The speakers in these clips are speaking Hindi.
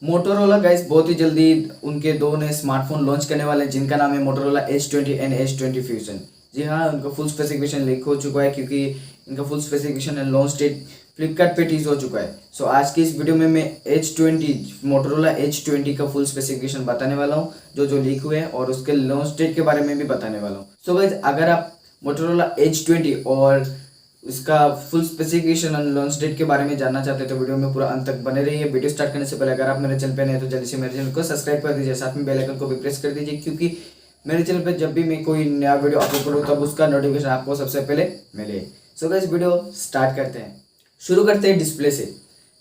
मोटोरोला गाइस बहुत ही जल्दी उनके दो नए स्मार्टफोन लॉन्च करने वाले हैं जिनका नाम है Motorola H20 and H20 fusion. जी हाँ, उनका फुल स्पेसिफिकेशन लीक हो चुका है क्योंकि इनका full specification and launch date Flipkart पे टीज हो चुका है। सो आज की इस वीडियो में मैं H20 मोटोरोला H20 का फुल स्पेसिफिकेशन बताने वाला हूँ जो लीक हुए हैं और उसके लॉन्च डेट के बारे में भी बताने वाला हूँ। सो गाइस अगर आप मोटोरोला H20 और इसका फुल स्पेसिफिकेशन और लॉन्च डेट के बारे में जानना चाहते हैं तो वीडियो में पूरा अंत तक बने रहिए। वीडियो स्टार्ट करने से पहले अगर आप मेरे चैनल पे नए हैं तो जल्दी से मेरे चैनल को सब्सक्राइब कर दीजिए, साथ में बेल आइकन को भी प्रेस कर दीजिए क्योंकि मेरे चैनल पे जब भी मैं कोई नया वीडियो अपलोड करूँ तब उसका नोटिफिकेशन आपको सबसे पहले मिले। सो गाइस वीडियो स्टार्ट करते हैं। शुरू करते हैं डिस्प्ले से।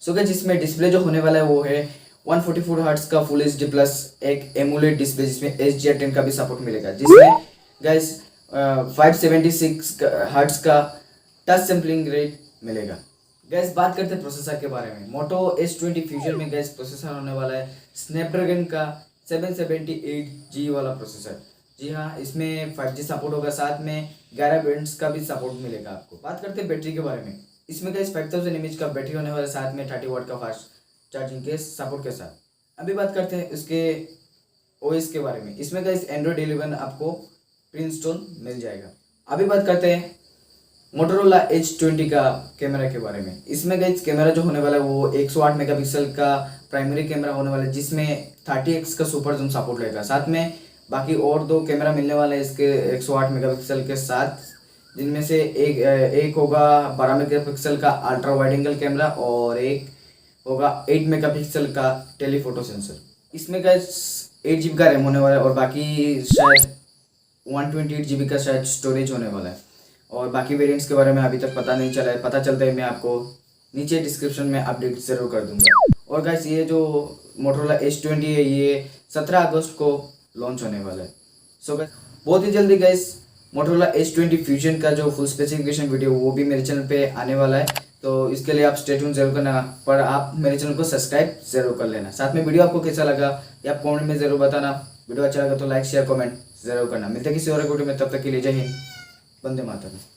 सो गाइस इसमें डिस्प्ले जो होने वाला है वो है 144 हर्ट्ज का फुल एचडी प्लस एक एमुलेट डिस्प्ले जिसमें HDR10 का भी सपोर्ट मिलेगा, जिसमें गाइस 576 हर्ट्ज का टच सैम्पलिंग रेट मिलेगा। गैस बात करते हैं प्रोसेसर के बारे में। मोटो H20 फ्यूजन में गैस प्रोसेसर होने वाला है स्नैपड्रैगन का 778G वाला प्रोसेसर। जी हाँ, इसमें 5G सपोर्ट होगा, साथ में 11 बैंड्स का भी सपोर्ट मिलेगा आपको। बात करते हैं बैटरी के बारे में। इसमें गैस 5000 mAh का बैटरी होने वाला है, साथ में 30 वाट का फास्ट चार्जिंग के सपोर्ट के साथ। अभी बात करते हैं इसके OS के बारे में। इसमें गैस Android 11 आपको प्री इंस्टॉल मिल जाएगा। अभी बात करते हैं मोटोरोला H20 का कैमरा के बारे में। इसमें गाइस कैमरा जो होने वाला है वो 108 मेगापिक्सल का प्राइमरी कैमरा होने वाला है जिसमें 30x का सुपर जूम सपोर्ट रहेगा, साथ में बाकी और दो कैमरा मिलने वाले हैं इसके 108 मेगापिक्सल के साथ, जिनमें से एक होगा 12 मेगापिक्सल का अल्ट्रा वाइड एंगल कैमरा और एक होगा 8 मेगापिक्सल का टेलीफोटो सेंसर। इसमें गाइस 8 GB का रैम होने वाला है और बाकी शायद 128 GB का शायद स्टोरेज होने वाला है। और बाकी वेरिएंट्स के बारे में अभी तक पता नहीं चला है, पता चलता है मैं आपको नीचे डिस्क्रिप्शन में अपडेट ज़रूर कर दूंगा। और गाइस ये जो मोटोरोला H20 है ये 17 अगस्त को लॉन्च होने वाला है। सो गाइस बहुत ही जल्दी गाइस मोटोरोला H20 फ्यूजन का जो फुल स्पेसिफिकेशन वीडियो वो भी मेरे चैनल पे आने वाला है, तो इसके लिए आप स्टे ट्यून जरूर करना, पर आप मेरे चैनल को सब्सक्राइब जरूर कर लेना। साथ में वीडियो आपको कैसा लगा ये आप कमेंट में जरूर बताना। वीडियो अच्छा लगा तो लाइक शेयर कमेंट जरूर करना। मिलते हैं किसी और वीडियो में, तब तक के लिए जय हिंद, वंदे मातरम।